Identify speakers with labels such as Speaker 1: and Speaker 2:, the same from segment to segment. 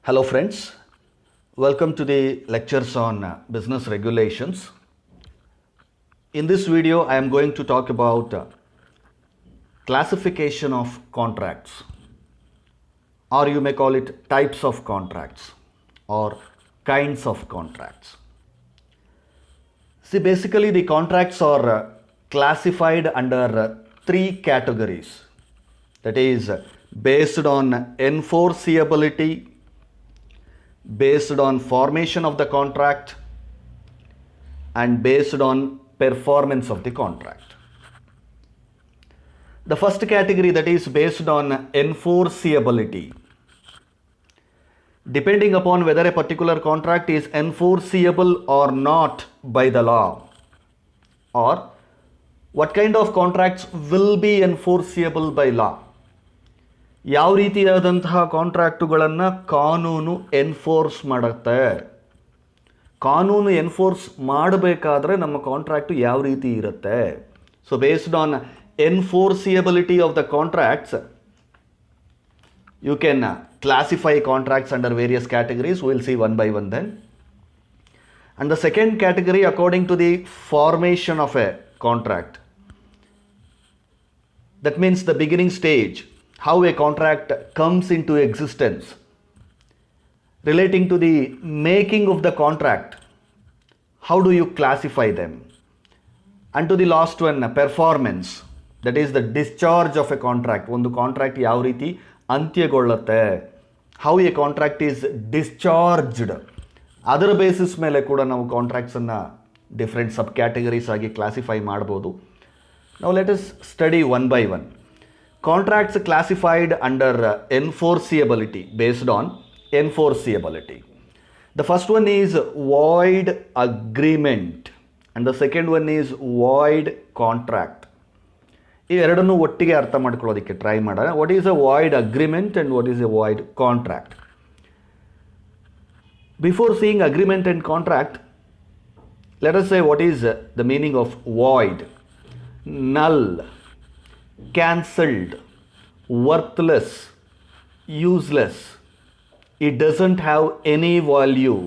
Speaker 1: Hello friends, welcome to the lectures on business regulations. In this video I am going to talk about classification of contracts, or you may call it types of contracts or kinds of contracts. See, basically the contracts are classified under three categories, that is based on enforceability, based on formation of the contract, and based on performance of the contract. The first category, that is based on enforceability. Depending upon whether a particular contract is enforceable or not by the law, or what kind of contracts will be enforceable by law. ಯಾವ ರೀತಿಯಾದಂತಹ ಕಾಂಟ್ರಾಕ್ಟುಗಳನ್ನು ಕಾನೂನು enforce ಮಾಡುತ್ತೆ, ಕಾನೂನು enforce ಮಾಡಬೇಕಾದ್ರೆ ನಮ್ಮ contract ಯಾವ ರೀತಿ ಇರುತ್ತೆ. So based on enforceability of the contracts you can classify contracts under various categories. We will see one by one then. And the second category, according to the formation of a contract, that means the beginning stage, how a contract comes into existence, relating to the making of the contract, how do you classify them. And to the last one, performance, that is the discharge of a contract. ಒಂದು contract ಯಾವ ರೀತಿ ಅಂತ್ಯಗೊಳ್ಳುತ್ತೆ, how a contract is discharged, ಅದರ basis ಮೇಲೆ ಕೂಡ ನಾವು ಕಾಂಟ್ರಾಕ್ಟ್ಸನ್ನು different sub categories ಆಗಿ ಕ್ಲಾಸಿಫೈ ಮಾಡ್ಬೋದು. ನಾವು let us study one by one. Contracts classified under enforceability, based on enforceability. The first one is void agreement and the second one is void contract. ಈ ಎರಡನ್ನು ಒಟ್ಟಿಗೆ ಅರ್ಥ ಮಾಡ್ಕೊಳ್ಳೋದಕ್ಕೆ ಟ್ರೈ ಮಾಡೋಣ. What is a void agreement and what is a void contract. Before seeing agreement and contract, let us say what is the meaning of void. null, cancelled, worthless, useless. It doesn't have any value.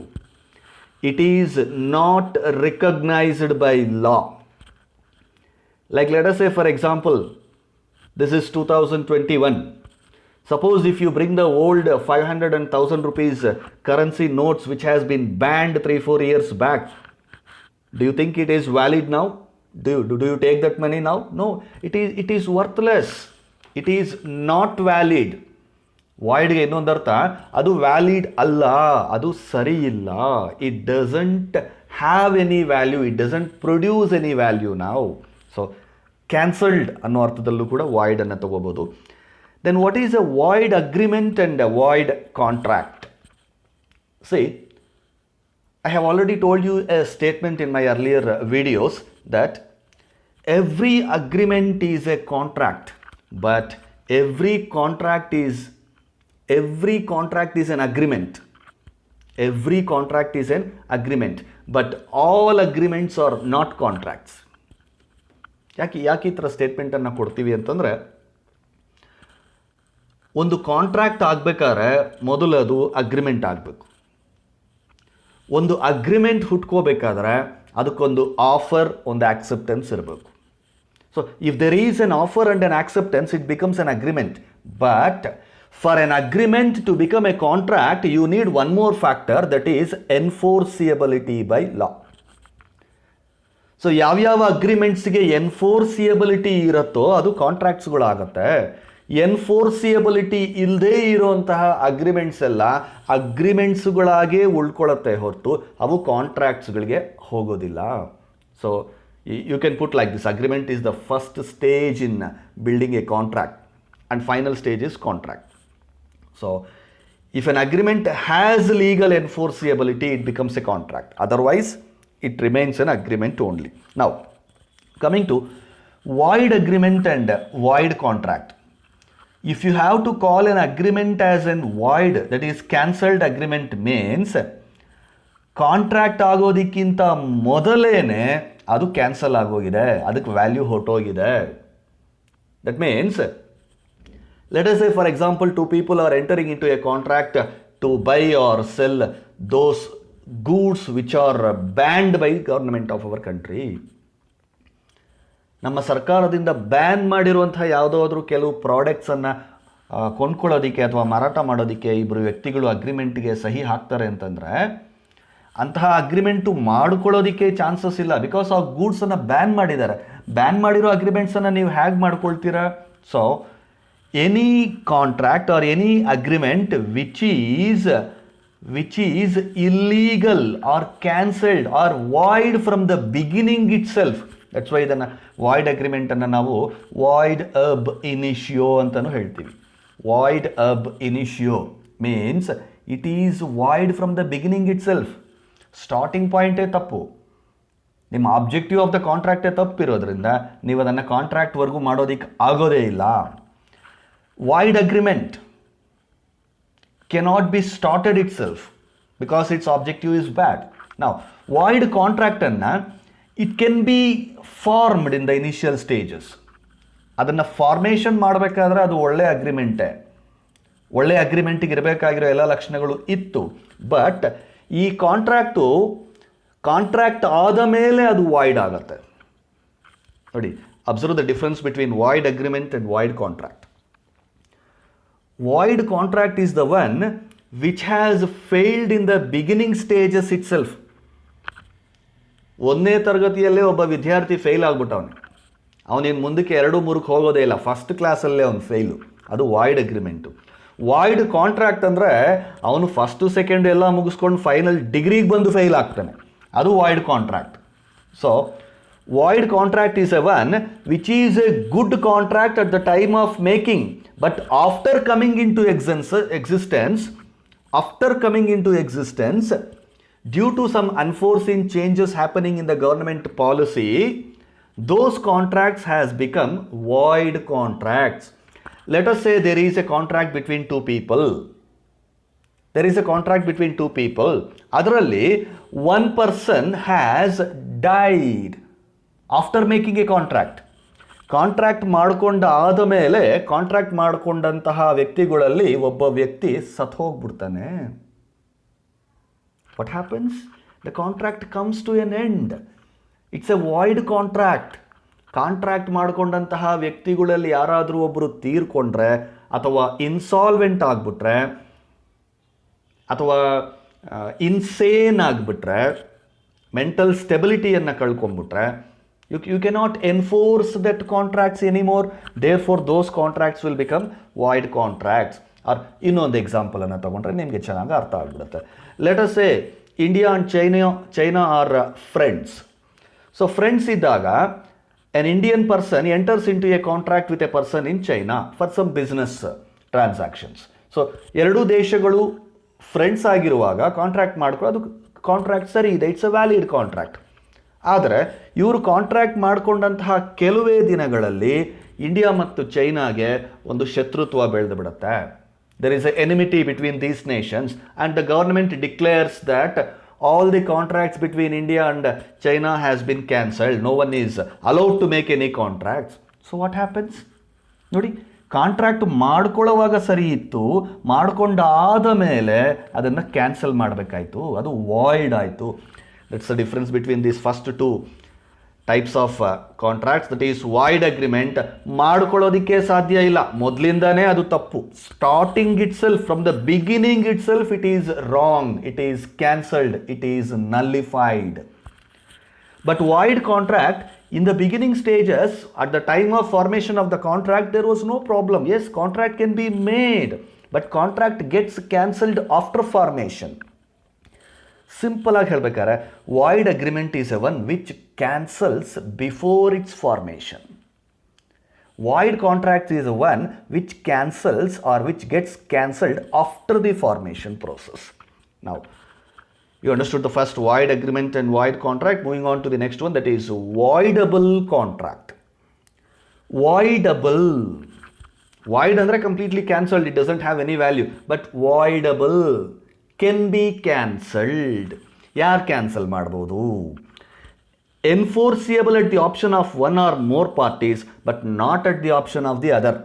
Speaker 1: It is not recognized by law. Like let us say, for example, this is 2021. Suppose if you bring the old 500 and 1000 rupees currency notes which has been banned 3-4 years back, do you think it is valid now? Do you take that money now? No, it is worthless. It is not valid. ವಾಯ್ಡ್ಗೆ ಇನ್ನೊಂದು ಅರ್ಥ, ಅದು valid ಅಲ್ಲ, ಅದು ಸರಿ ಇಲ್ಲ. It doesn't have any value, it doesn't produce any value ನಾವು. So cancelled ಅನ್ನೋ ಅರ್ಥದಲ್ಲೂ ಕೂಡ ವಾಯ್ಡ್ ಅನ್ನು ತಗೋಬೋದು. Then what is a void agreement and a void contract? See, I have already told you a statement in my earlier videos that every agreement is a contract, but every contract is an agreement. Every contract is an agreement, but all agreements are not contracts. ಯಾಕೆ ಈ ಥರ ಸ್ಟೇಟ್ಮೆಂಟನ್ನು ಕೊಡ್ತೀವಿ ಅಂತಂದರೆ, ಒಂದು contract ಆಗಬೇಕಾದ್ರೆ ಮೊದಲು ಅದು ಅಗ್ರಿಮೆಂಟ್ ಆಗಬೇಕು. ಒಂದು ಅಗ್ರಿಮೆಂಟ್ ಹುಟ್ಕೋಬೇಕಾದ್ರೆ ಅದಕ್ಕೊಂದು ಆಫರ್, ಒಂದು ಆಕ್ಸೆಪ್ಟೆನ್ಸ್ ಇರಬೇಕು. So if there is an offer and an acceptance, it becomes an agreement. But for an agreement to become a contract, you need one more factor, that is enforceability by law. So ಯಾವ್ಯಾವ ಅಗ್ರಿಮೆಂಟ್ಸ್ಗೆ ಎನ್ಫೋರ್ಸಿಯಬಿಲಿಟಿ ಇರುತ್ತೋ ಅದು ಕಾಂಟ್ರಾಕ್ಟ್ಸ್ಗಳಾಗತ್ತೆ. ಎನ್ಫೋರ್ಸಿಯಬಿಲಿಟಿ ಇಲ್ಲದೇ ಇರೋಂತಹ agreements ಎಲ್ಲ ಅಗ್ರಿಮೆಂಟ್ಸ್ಗಳಾಗೇ ಉಳ್ಕೊಳ್ಳುತ್ತೆ ಹೊರತು ಅವು ಕಾಂಟ್ರಾಕ್ಟ್ಸ್ಗಳಿಗೆ ಹೋಗೋದಿಲ್ಲ. So you can put like this: agreement is the first stage in building a contract and final stage is contract. So if an agreement has legal enforceability, it becomes a contract. Otherwise it remains an agreement only. Now coming to void agreement and void contract. If you have to call an agreement as an void, that is cancelled agreement, means contract ಆಗೋದಕ್ಕಿಂತ ಮೊದಲೇನೆ ಅದು cancel ಆಗೋಗಿದೆ, ಅದಕ್ಕೆ value ಹೊರಟೋಗಿದೆ. That means, let us say for example two people are entering into a contract to buy or sell those goods which are banned by government of our country. ನಮ್ಮ ಸರ್ಕಾರದಿಂದ ban ಮಾಡಿರುವಂತಹ ಯಾವುದಾದ್ರೂ ಕೆಲವು ಪ್ರಾಡಕ್ಟ್ಸನ್ನು ಕೊಂಡ್ಕೊಳ್ಳೋದಕ್ಕೆ ಅಥವಾ ಮಾರಾಟ ಮಾಡೋದಕ್ಕೆ ಇಬ್ಬರು ವ್ಯಕ್ತಿಗಳು ಅಗ್ರಿಮೆಂಟ್ಗೆ ಸಹಿ ಹಾಕ್ತಾರೆ ಅಂತಂದರೆ ಅಂತಹ ಅಗ್ರಿಮೆಂಟು ಮಾಡ್ಕೊಳ್ಳೋದಕ್ಕೆ ಚಾನ್ಸಸ್ ಇಲ್ಲ. ಬಿಕಾಸ್ ಆ ಗೂಡ್ಸನ್ನು ಬ್ಯಾನ್ ಮಾಡಿದ್ದಾರೆ. ಬ್ಯಾನ್ ಮಾಡಿರೋ ಅಗ್ರಿಮೆಂಟ್ಸನ್ನು ನೀವು ಹೇಗೆ ಮಾಡ್ಕೊಳ್ತೀರಾ? So any contract or any agreement which is illegal or cancelled or void from the beginning itself. That's why ಇದನ್ನು ವಾಯ್ಡ್ ಅಗ್ರಿಮೆಂಟನ್ನು ನಾವು ವಾಯ್ಡ್ ಅಬ್ ಇನಿಷಿಯೋ ಅಂತಲೂ ಹೇಳ್ತೀವಿ. Void ab initio means it is void from the beginning itself. Starting ಪಾಯಿಂಟೇ ತಪ್ಪು, ನಿಮ್ಮ objective of the ಕಾಂಟ್ರಾಕ್ಟೇ ತಪ್ಪಿರೋದ್ರಿಂದ ನೀವು ಅದನ್ನು ಕಾಂಟ್ರಾಕ್ಟ್ವರೆಗೂ ಮಾಡೋದಕ್ಕೆ ಆಗೋದೇ ಇಲ್ಲ. Void agreement cannot be started itself because it's objective is bad. ನಾವು ವಾಯ್ಡ್ ಕಾಂಟ್ರಾಕ್ಟನ್ನು it can be formed in the initial stages. ಅದನ್ನು ಫಾರ್ಮೇಷನ್ ಮಾಡಬೇಕಾದ್ರೆ ಅದು ಒಳ್ಳೆ ಅಗ್ರಿಮೆಂಟೇ, ಒಳ್ಳೆ ಅಗ್ರಿಮೆಂಟಿಗೆ ಇರಬೇಕಾಗಿರೋ ಎಲ್ಲ ಲಕ್ಷಣಗಳು ಇತ್ತು. ಬಟ್ ಈ ಕಾಂಟ್ರಾಕ್ಟ್ ಆದ ಮೇಲೆ ಅದು ವಾಯ್ಡ್ ಆಗುತ್ತೆ. ನೋಡಿ, observe the difference between void agreement and void contract. Void contract is the one which has failed in the beginning stages it self. ಒಂದನೇ ತರಗತಿಯಲ್ಲೇ ಒಬ್ಬ ವಿದ್ಯಾರ್ಥಿ ಫೇಲ್ ಆಗ್ಬಿಟ್ಟವನು, ಅವನೇನು ಮುಂದಕ್ಕೆ 2-3ಕ್ಕೆ ಹೋಗೋದೇ ಇಲ್ಲ, ಫಸ್ಟ್ ಕ್ಲಾಸಲ್ಲೇ ಅವನು ಫೇಲು. ಅದು ವಾಯ್ಡ್ ಅಗ್ರಿಮೆಂಟು. ವಾಯ್ಡ್ ಕಾಂಟ್ರಾಕ್ಟ್ ಅಂದರೆ ಅವನು ಫಸ್ಟು ಸೆಕೆಂಡು ಎಲ್ಲ ಮುಗಿಸ್ಕೊಂಡು ಫೈನಲ್ ಡಿಗ್ರಿಗೆ ಬಂದು ಫೇಲ್ ಆಗ್ತಾನೆ. ಅದು void contract. So void contract is a one which is a good contract at the time of making, but after coming into existence due to some unforeseen changes happening in the government policy, those contracts has become void contracts. Let us say there is a contract between two people. ಅದರಲ್ಲಿ one person has died after making a contract. Contract ಮಾಡಿಕೊಂಡಾದ ಮೇಲೆ contract ಮಾಡಿಕೊಂಡಂತಹ ವ್ಯಕ್ತಿಗಳಲ್ಲಿ ಒಬ್ಬ ವ್ಯಕ್ತಿ ಸತ್ತು ಹೋಗ್ಬಿಡ್ತಾನೆ. What happens? The contract comes to an end. It's a void contract. Contract ಮಾಡಿಕೊಂಡಂತಹ ವ್ಯಕ್ತಿಗಳಲ್ಲಿ ಯಾರಾದರೂ ಒಬ್ಬರು ತೀರ್ಕೊಂಡ್ರೆ ಅಥವಾ ಇನ್ಸಾಲ್ವೆಂಟ್ ಆಗಿಬಿಟ್ರೆ ಅಥವಾ ಇನ್ಸೇನ್ ಆಗಿಬಿಟ್ರೆ, ಮೆಂಟಲ್ ಸ್ಟೆಬಿಲಿಟಿಯನ್ನು ಕಳ್ಕೊಂಡ್ಬಿಟ್ರೆ, you cannot enforce that contracts anymore. Therefore those contracts will become void contracts. Or ಇನ್ನೊಂದು ಎಕ್ಸಾಂಪಲನ್ನು ತಗೊಂಡ್ರೆ ನಿಮಗೆ ಚೆನ್ನಾಗಿ ಅರ್ಥ ಆಗಿಬಿಡುತ್ತೆ. Let us say India and China are friends. So friends ಇದ್ದಾಗ an Indian person enters into a contract with a person in China for some business transactions. So ಎರಡೂ ದೇಶಗಳು ಫ್ರೆಂಡ್ಸ್ ಆಗಿರುವಾಗ ಕಾಂಟ್ರಾಕ್ಟ್ ಮಾಡ್ಕೊಳ್ಳೋದು ಕಾಂಟ್ರಾಕ್ಟ್ ಸರಿ ಇದೆ, ಇಟ್ಸ್ ಅ ವ್ಯಾಲಿಡ್ ಕಾಂಟ್ರಾಕ್ಟ್. ಆದರೆ ಇವರು contract ಮಾಡಿಕೊಂಡಂತಹ ಕೆಲವೇ ದಿನಗಳಲ್ಲಿ ಇಂಡಿಯಾ ಮತ್ತು ಚೈನಾಗೆ ಒಂದು ಶತ್ರುತ್ವ ಬೆಳೆದು ಬಿಡುತ್ತೆ. There is an enmity between these nations and the government declares that all the contracts between India and China has been cancelled. No one is allowed to make any contracts. So what happens? ನೋಡಿ, contract ಮಾಡ್ಕೊಳ್ಳೋವಾಗ ಸರಿ ಇತ್ತು, ಮಾಡ್ಕೊಂಡಾದ ಮೇಲೆ ಅದನ್ನು cancel ಮಾಡಬೇಕಾಯಿತು, ಅದು void ಆಯಿತು. That's the difference between these first two types of contracts. That is void agreement ಮಾಡ್ಕೊಳ್ಳೋದಕ್ಕೆ ಸಾಧ್ಯ ಇಲ್ಲ, ಮೊದಲಿಂದಾನೇ ಅದು ತಪ್ಪು. Starting itself, from the beginning itself it is wrong, it is cancelled, it is nullified. But void contract, in the beginning stages, at the time of formation of the contract, there was no problem. Yes, contract can be made, but contract gets cancelled after formation. Simple ಆಗಿ ಹೇಳ್ಬೇಕಾದ್ರೆ void agreement is a one which cancels before its formation. Void contract is a one which cancels or which gets cancelled after the formation process. ನಾವು you understood the first void agreement and void contract. Moving on to the next one, that is voidable contract. Voidable. Void andre completely cancelled, it doesn't have any value. But voidable can be cancelled. Yaar cancel ಮಾಡಬಹುದು? Enforceable at the option of one or more parties, but not at the option of the other.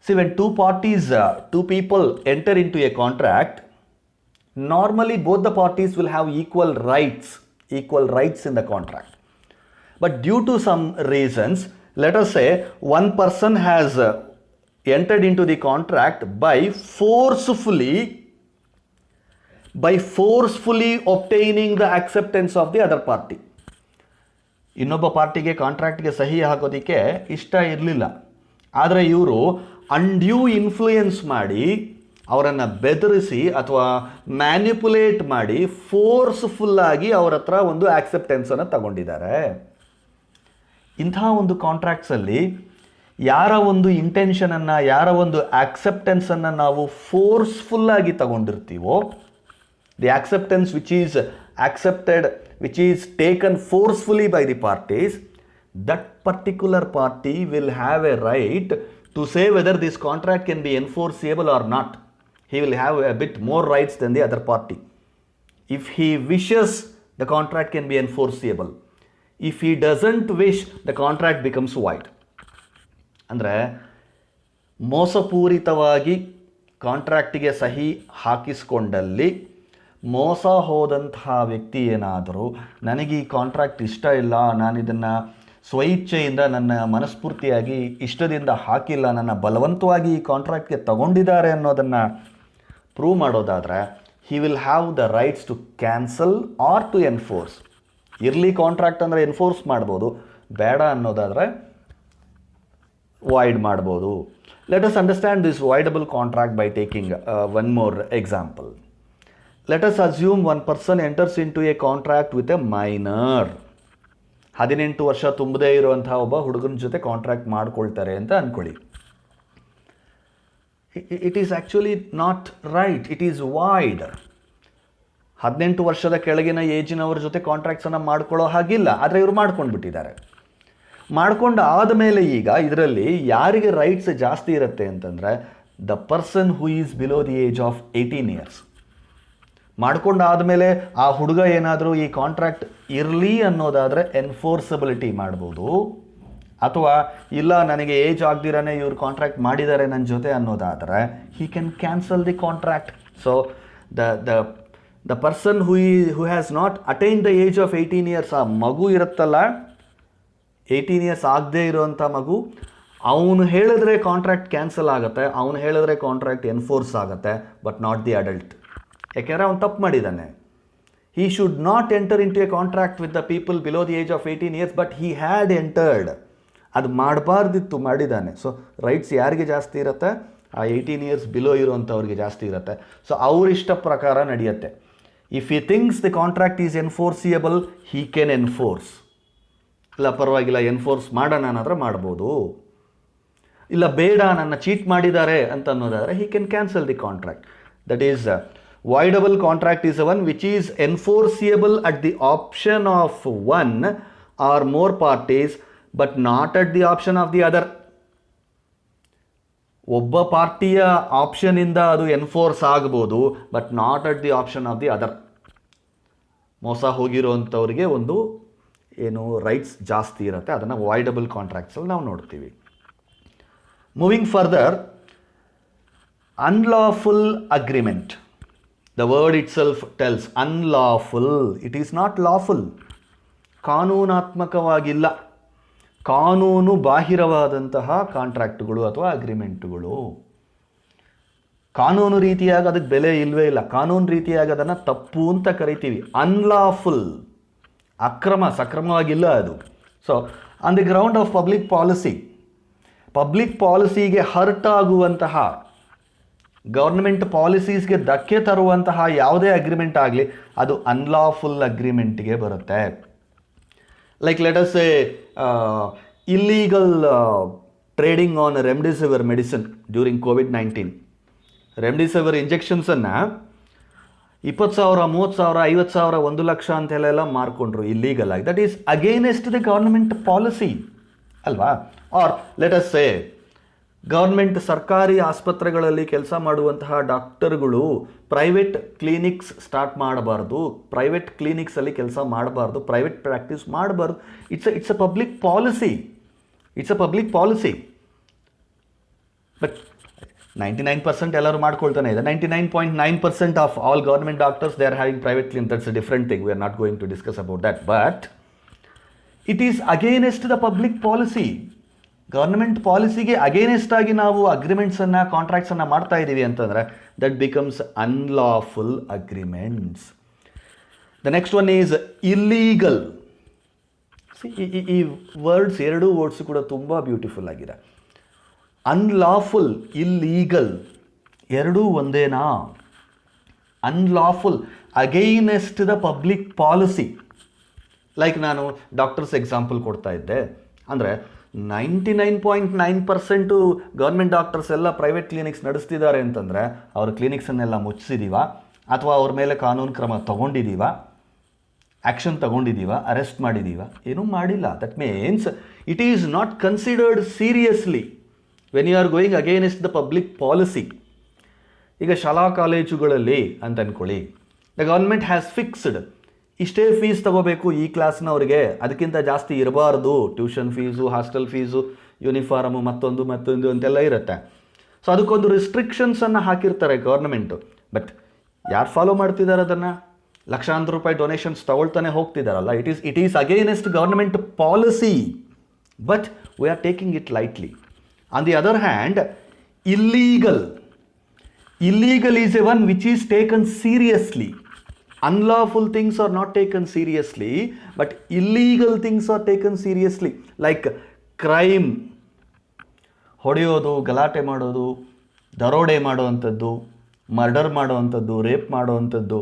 Speaker 1: See, when two people enter into a contract, normally both the parties will have equal rights in the contract. But due to some reasons, let us say one person has entered into the contract by forcefully obtaining the acceptance of the other party. ಇನ್ನೊಬ್ಬ ಪಾರ್ಟಿಗೆ ಕಾಂಟ್ರಾಕ್ಟ್ಗೆ ಸಹಿ ಹಾಕೋದಕ್ಕೆ ಇಷ್ಟ ಇರಲಿಲ್ಲ, ಆದರೆ ಇವರು undue influence ಮಾಡಿ ಅವರನ್ನು ಬೆದರಿಸಿ ಅಥವಾ ಮ್ಯಾನಿಪುಲೇಟ್ ಮಾಡಿ ಫೋರ್ಸ್ಫುಲ್ಲಾಗಿ ಅವ್ರ ಹತ್ರ ಒಂದು ಆಕ್ಸೆಪ್ಟೆನ್ಸನ್ನು ತಗೊಂಡಿದ್ದಾರೆ. ಇಂಥ ಒಂದು ಕಾಂಟ್ರಾಕ್ಟ್ಸಲ್ಲಿ ಯಾರ ಒಂದು ಇಂಟೆನ್ಷನನ್ನು, ಯಾರ ಒಂದು ಆಕ್ಸೆಪ್ಟೆನ್ಸನ್ನು ನಾವು ಫೋರ್ಸ್ಫುಲ್ಲಾಗಿ ತಗೊಂಡಿರ್ತೀವೋ, the acceptance which is taken forcefully by the parties, that particular party will have a right to say whether this contract can be enforceable or not. He will have a bit more rights than the other party. If he wishes, the contract can be enforceable. If he doesn't wish, the contract becomes void. ಅಂದರೆ ಮೋಸಪೂರಿತವಾಗಿ ಕಾಂಟ್ರಾಕ್ಟಿಗೆ ಸಹಿ ಹಾಕಿಸ್ಕೊಂಡಲ್ಲಿ ಮೋಸ ಹೋದಂತಹ ವ್ಯಕ್ತಿ ಏನಾದರೂ ನನಗೆ ಈ contract ಇಷ್ಟ ಇಲ್ಲ, ನಾನು ಇದನ್ನು ಸ್ವಇಚ್ಛೆಯಿಂದ ನನ್ನ ಮನಸ್ಫೂರ್ತಿಯಾಗಿ ಇಷ್ಟದಿಂದ ಹಾಕಿಲ್ಲ, ನನ್ನ ಬಲವಂತವಾಗಿ ಈ ಕಾಂಟ್ರಾಕ್ಟ್ಗೆ ತಗೊಂಡಿದ್ದಾರೆ ಅನ್ನೋದನ್ನು ಪ್ರೂವ್ ಮಾಡೋದಾದರೆ he will have the rights to cancel or to enforce. ಇರಲಿ ಕಾಂಟ್ರಾಕ್ಟ್ ಅಂದರೆ ಎನ್ಫೋರ್ಸ್ ಮಾಡ್ಬೋದು, ಬೇಡ ಅನ್ನೋದಾದರೆ ವಾಯ್ಡ್ ಮಾಡ್ಬೋದು. Let us understand this voidable contract by taking one more example. Let us assume one person enters into a contract with a minor. 18 ವರ್ಷ ತುಂಬದೇ ಇರುವಂಥ ಒಬ್ಬ ಹುಡುಗನ ಜೊತೆ ಕಾಂಟ್ರಾಕ್ಟ್ ಮಾಡ್ಕೊಳ್ತಾರೆ ಅಂತ ಅಂದ್ಕೊಳ್ಳಿ. It is actually not right, it is void. 18 ವರ್ಷದ ಕೆಳಗಿನ ಏಜಿನವ್ರ ಜೊತೆ ಕಾಂಟ್ರಾಕ್ಟ್ಸನ್ನು ಮಾಡ್ಕೊಳ್ಳೋ ಹಾಗಿಲ್ಲ, ಆದರೆ ಇವರು ಮಾಡ್ಕೊಂಡ್ಬಿಟ್ಟಿದ್ದಾರೆ. ಮಾಡ್ಕೊಂಡು ಆದಮೇಲೆ ಈಗ ಇದರಲ್ಲಿ ಯಾರಿಗೆ ರೈಟ್ಸ್ ಜಾಸ್ತಿ ಇರುತ್ತೆ ಅಂತಂದರೆ the person who is below the age of 18 years. ಮಾಡ್ಕೊಂಡಾದಮೇಲೆ ಆ ಹುಡುಗ ಏನಾದರೂ ಈ ಕಾಂಟ್ರಾಕ್ಟ್ ಇರಲಿ ಅನ್ನೋದಾದರೆ ಎನ್ಫೋರ್ಸಬಿಲಿಟಿ ಮಾಡ್ಬೋದು, ಅಥವಾ ಇಲ್ಲ ನನಗೆ ಏಜ್ ಆಗದಿರಾನೆ ಇವ್ರು ಕಾಂಟ್ರಾಕ್ಟ್ ಮಾಡಿದ್ದಾರೆ ನನ್ನ ಜೊತೆ ಅನ್ನೋದಾದರೆ he can cancel the contract. So the person who has not attain the age of 18 years, ಆ ಮಗು ಇರುತ್ತಲ್ಲ 18 years ಆಗದೇ ಇರೋವಂಥ ಮಗು, ಅವನು ಹೇಳಿದ್ರೆ ಕಾಂಟ್ರಾಕ್ಟ್ ಕ್ಯಾನ್ಸಲ್ ಆಗುತ್ತೆ, ಅವನು ಹೇಳಿದ್ರೆ ಕಾಂಟ್ರಾಕ್ಟ್ ಎನ್ಫೋರ್ಸ್ ಆಗುತ್ತೆ, ಬಟ್ ನಾಟ್ ದಿ ಅಡಲ್ಟ್. ಯಾಕೆಂದರೆ ಅವನು ತಪ್ಪು ಮಾಡಿದ್ದಾನೆ. He should not enter into a contract with the people below the age of 18 years, but he had entered. ಅದು ಮಾಡಬಾರ್ದಿತ್ತು, ಮಾಡಿದ್ದಾನೆ. ಸೊ ರೈಟ್ಸ್ ಯಾರಿಗೆ ಜಾಸ್ತಿ ಇರುತ್ತೆ? ಆ 18 years ಬಿಲೋ ಇರೋವಂಥವ್ರಿಗೆ ಜಾಸ್ತಿ ಇರುತ್ತೆ. ಸೊ ಅವರಿಷ್ಟ ಪ್ರಕಾರ ನಡೆಯುತ್ತೆ. If he thinks the contract is enforceable, he can enforce. ಇಲ್ಲ ಪರವಾಗಿಲ್ಲ ಎನ್ಫೋರ್ಸ್ ಮಾಡೋಣ ಅನ್ನೋದ್ರೆ ಮಾಡ್ಬೋದು. ಇಲ್ಲ ಬೇಡ ನನ್ನ ಚೀಟ್ ಮಾಡಿದ್ದಾರೆ ಅಂತ ಅನ್ನೋದಾದರೆ he can cancel the contract. That is voidable contract is one which is enforceable at the option of one or more parties, but not at the option of the other. ಒಬ್ಬ ಪಾರ್ಟಿಯ ಆಪ್ಷನಿಂದ ಅದು enforce ಆಗ್ಬೋದು, but not at the option of the other. ಮೋಸ ಹೋಗಿರೋವಂಥವ್ರಿಗೆ ಒಂದು ಏನು rights ಜಾಸ್ತಿ ಇರುತ್ತೆ, ಅದನ್ನು ವಾಯ್ಡಬಲ್ ಕಾಂಟ್ರಾಕ್ಟ್ಸಲ್ಲಿ ನಾವು ನೋಡ್ತೀವಿ. Moving further, unlawful agreement. The word itself tells unlawful. It is not lawful. ಕಾನೂನಾತ್ಮಕವಾಗಿಲ್ಲ, ಕಾನೂನು ಬಾಹಿರವಾದಂತಹ ಕಾಂಟ್ರಾಕ್ಟ್ಗಳು ಅಥವಾ ಅಗ್ರಿಮೆಂಟ್ಗಳು. ಕಾನೂನು ರೀತಿಯಾಗಿ ಅದಕ್ಕೆ ಬೆಲೆ ಇಲ್ಲವೇ ಇಲ್ಲ. ಕಾನೂನು ರೀತಿಯಾಗಿ ಅದನ್ನು ತಪ್ಪು ಅಂತ ಕರಿತೀವಿ. ಅನ್ಲಾಫುಲ್, ಸಕ್ರಮವಾಗಿಲ್ಲ ಅದು. So on the ground of public ಪಾಲಿಸಿಗೆ ಹರ್ಟ್ ಆಗುವಂತಹ, ಗೌರ್ಮೆಂಟ್ ಪಾಲಿಸೀಸ್ಗೆ ಧಕ್ಕೆ ತರುವಂತಹ ಯಾವುದೇ ಅಗ್ರಿಮೆಂಟ್ ಆಗಲಿ ಅದು ಅನ್ಲಾಫುಲ್ ಅಗ್ರಿಮೆಂಟ್ಗೆ ಬರುತ್ತೆ. Like let us say illegal trading on remdesivir medicine during COVID-19. Remdesivir ಇಂಜೆಕ್ಷನ್ಸನ್ನು 20,000, 30,000, 50,000, 1 ಲಕ್ಷ ಅಂತೆಲ್ಲ ಮಾರ್ಕೊಂಡ್ರು ಇಲ್ಲೀಗಲ್ ಆಗಿ. That is against the government policy ಅಲ್ವಾ? Or let us say government ಸರ್ಕಾರಿ ಆಸ್ಪತ್ರೆಗಳಲ್ಲಿ ಕೆಲಸ ಮಾಡುವಂತಹ ಡಾಕ್ಟರ್ಗಳು ಪ್ರೈವೇಟ್ ಕ್ಲಿನಿಕ್ಸ್ ಸ್ಟಾರ್ಟ್ ಮಾಡಬಾರ್ದು, ಪ್ರೈವೇಟ್ ಕ್ಲಿನಿಕ್ಸಲ್ಲಿ ಕೆಲಸ ಮಾಡಬಾರ್ದು, ಪ್ರೈವೇಟ್ ಪ್ರಾಕ್ಟೀಸ್ ಮಾಡಬಾರ್ದು. It's a public policy. But 99% ಎಲ್ಲರೂ ಮಾಡ್ಕೊಳ್ತಾನೆ ಇದೆ. 99.9% of all government doctors they are having private clinic. That's a different thing. We are not going to discuss about that. But it is against the public policy. Government ಪಾಲಿಸಿಗೆ against ಆಗಿ ನಾವು ಅಗ್ರಿಮೆಂಟ್ಸನ್ನು, ಕಾಂಟ್ರಾಕ್ಟ್ಸನ್ನು ಮಾಡ್ತಾ ಇದ್ದೀವಿ ಅಂತಂದರೆ that becomes unlawful agreements. The next one is illegal. ಈ words, ಎರಡೂ ವರ್ಡ್ಸ್ ಕೂಡ ತುಂಬ ಬ್ಯೂಟಿಫುಲ್ ಆಗಿದೆ. ಅನ್ಲಾಫುಲ್, ಇಲ್ಲೀಗಲ್ ಎರಡೂ ಒಂದೇನಾ? Unlawful against the public policy. Like ನಾನು ಡಾಕ್ಟರ್ಸ್ ಎಕ್ಸಾಂಪಲ್ ಕೊಡ್ತಾ ಇದ್ದೆ. ಅಂದರೆ 99.9% ಗೌರ್ಮೆಂಟ್ ಡಾಕ್ಟರ್ಸ್ ಎಲ್ಲ ಪ್ರೈವೇಟ್ ಕ್ಲಿನಿಕ್ಸ್ ನಡೆಸ್ತಿದ್ದಾರೆ ಅಂತಂದರೆ ಅವ್ರ ಕ್ಲಿನಿಕ್ಸನ್ನೆಲ್ಲ ಮುಚ್ಚಿಸಿದೀವ, ಅಥವಾ ಅವ್ರ ಮೇಲೆ ಕಾನೂನು ಕ್ರಮ ತೊಗೊಂಡಿದ್ದೀವ, ಆ್ಯಕ್ಷನ್ ತಗೊಂಡಿದ್ದೀವ, ಅರೆಸ್ಟ್ ಮಾಡಿದ್ದೀವ? ಏನೂ ಮಾಡಿಲ್ಲ. That means it is not considered seriously when you are going against the public policy. ಈಗ ಶಾಲಾ ಕಾಲೇಜುಗಳಲ್ಲಿ ಅಂತ ಅಂದ್ಕೊಳ್ಳಿ, ದ ಗೌರ್ಮೆಂಟ್ ಹ್ಯಾಸ್ ಫಿಕ್ಸ್ಡ್ ಇಷ್ಟೇ ಫೀಸ್ ತಗೋಬೇಕು ಈ ಕ್ಲಾಸ್ನವ್ರಿಗೆ, ಅದಕ್ಕಿಂತ ಜಾಸ್ತಿ ಇರಬಾರ್ದು. Tuition fees, hostel fees, uniform, ಮತ್ತೊಂದು ಅಂತೆಲ್ಲ ಇರುತ್ತೆ. ಸೊ ಅದಕ್ಕೊಂದು ರಿಸ್ಟ್ರಿಕ್ಷನ್ಸನ್ನು ಹಾಕಿರ್ತಾರೆ ಗೌರ್ಮೆಂಟು. ಬಟ್ ಯಾರು ಫಾಲೋ ಮಾಡ್ತಿದ್ದಾರೆ ಅದನ್ನು? ಲಕ್ಷಾಂತರ ರೂಪಾಯಿ ಡೊನೇಷನ್ಸ್ ತಗೊಳ್ತಾನೆ ಹೋಗ್ತಿದ್ದಾರಲ್ಲ. It is against government policy, but we are taking it lightly. On the other hand, illegal is a one which is taken seriously. Unlawful things are not taken seriously, but illegal things are taken seriously. Like crime, ಹೊಡೆಯೋದು, ಗಲಾಟೆ ಮಾಡೋದು, ದರೋಡೆ ಮಾಡೋವಂಥದ್ದು, murder ಮಾಡೋವಂಥದ್ದು, rape ಮಾಡೋವಂಥದ್ದು,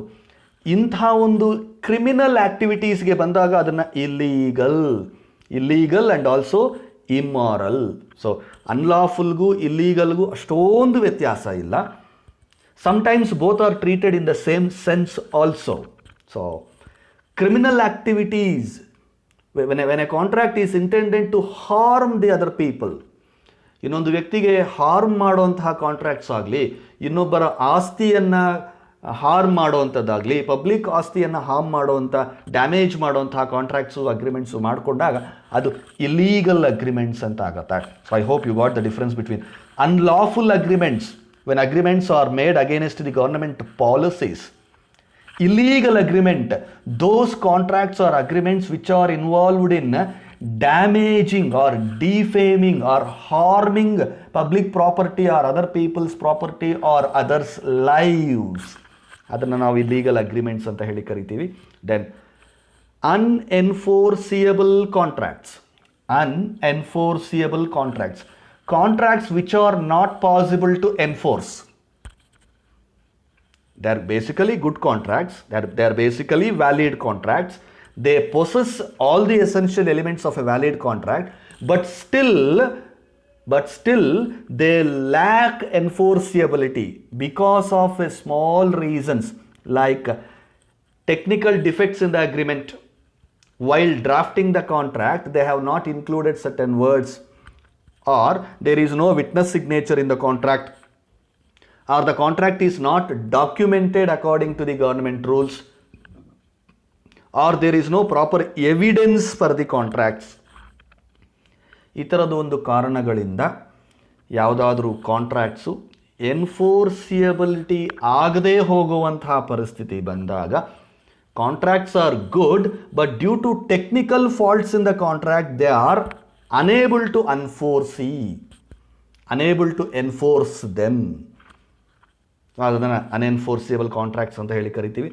Speaker 1: ಇಂಥ ಒಂದು criminal ಆ್ಯಕ್ಟಿವಿಟೀಸ್ಗೆ ಬಂದಾಗ ಅದನ್ನು illegal and also immoral. So ಅನ್ಲಾಫುಲ್ಗೂ ಇಲ್ಲೀಗಲ್ಗೂ ಅಷ್ಟೊಂದು ವ್ಯತ್ಯಾಸ ಇಲ್ಲ. Sometimes both are treated in the same sense also. So, criminal activities, when a contract is intended to harm the other people, ಇನ್ನೊಂದು ವ್ಯಕ್ತಿಗೆ ಹಾರ್ಮ್ ಮಾಡುವಂತಹ ಕಾಂಟ್ರಾಕ್ಟ್ಸ್ ಆಗಲಿ, ಇನ್ನೊಬ್ಬರ ಆಸ್ತಿಯನ್ನು ಹಾರ್ಮ್ ಮಾಡುವಂಥದ್ದಾಗಲಿ, ಪಬ್ಲಿಕ್ ಆಸ್ತಿಯನ್ನು ಹಾರ್ಮ್ ಮಾಡುವಂಥ, ಡ್ಯಾಮೇಜ್ ಮಾಡುವಂತಹ ಕಾಂಟ್ರಾಕ್ಟ್ಸು, ಅಗ್ರಿಮೆಂಟ್ಸು ಮಾಡಿಕೊಂಡಾಗ ಅದು ಇಲ್ಲೀಗಲ್ ಅಗ್ರಿಮೆಂಟ್ಸ್ ಅಂತ ಆಗುತ್ತೆ. So I hope you got the difference between unlawful agreements, when agreements are made against the government policies. Illegal agreement, those contracts or agreements which are involved in damaging or defaming or harming public property or other people's property or others' lives. ಅದನ್ನು ನಾವು illegal agreements ಅಂತ ಹೇಳಿ ಕರಿತೀವಿ. Then unenforceable contracts. Contracts which are not possible to enforce. They are basically good contracts. They are basically valid contracts. They possess all the essential elements of a valid contract, but still they lack enforceability because of a small reasons, like technical defects in the agreement. While drafting the contract, they have not included certain words, or there is no witness signature in the contract, or the contract is not documented according to the government rules, or there is no proper evidence for the contracts. ಈ ಥರದ ಒಂದು ಕಾರಣಗಳಿಂದ ಯಾವುದಾದ್ರೂ ಕಾಂಟ್ರಾಕ್ಟ್ಸು ಎನ್ಫೋರ್ಸಿಯಬಿಲಿಟಿ ಆಗದೇ ಹೋಗುವಂತಹ ಪರಿಸ್ಥಿತಿ ಬಂದಾಗ, contracts are good, but due to technical faults in the contract, they are unable to enforce them. ಅದನ್ನು ಅನ್ಎನ್ಫೋರ್ಸಿಯಬಲ್ ಕಾಂಟ್ರಾಕ್ಟ್ಸ್ ಅಂತ ಹೇಳಿ ಕರಿತೀವಿ.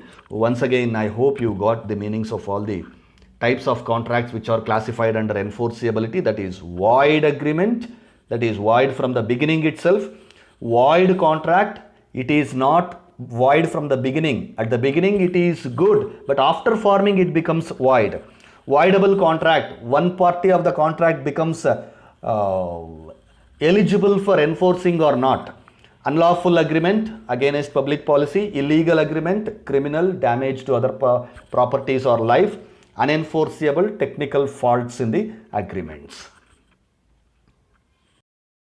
Speaker 1: Once again, I hope you got the meanings of all the types of contracts which are classified under enforceability. That is void agreement, that is void from the beginning itself. Void contract, it is not void from the beginning. At the beginning it is good, but after forming it becomes void. Voidable contract, one party of the contract becomes eligible for enforcing or not. Unlawful agreement, against public policy. Illegal agreement, criminal, damage to other properties or life. Unenforceable, technical faults in the agreements.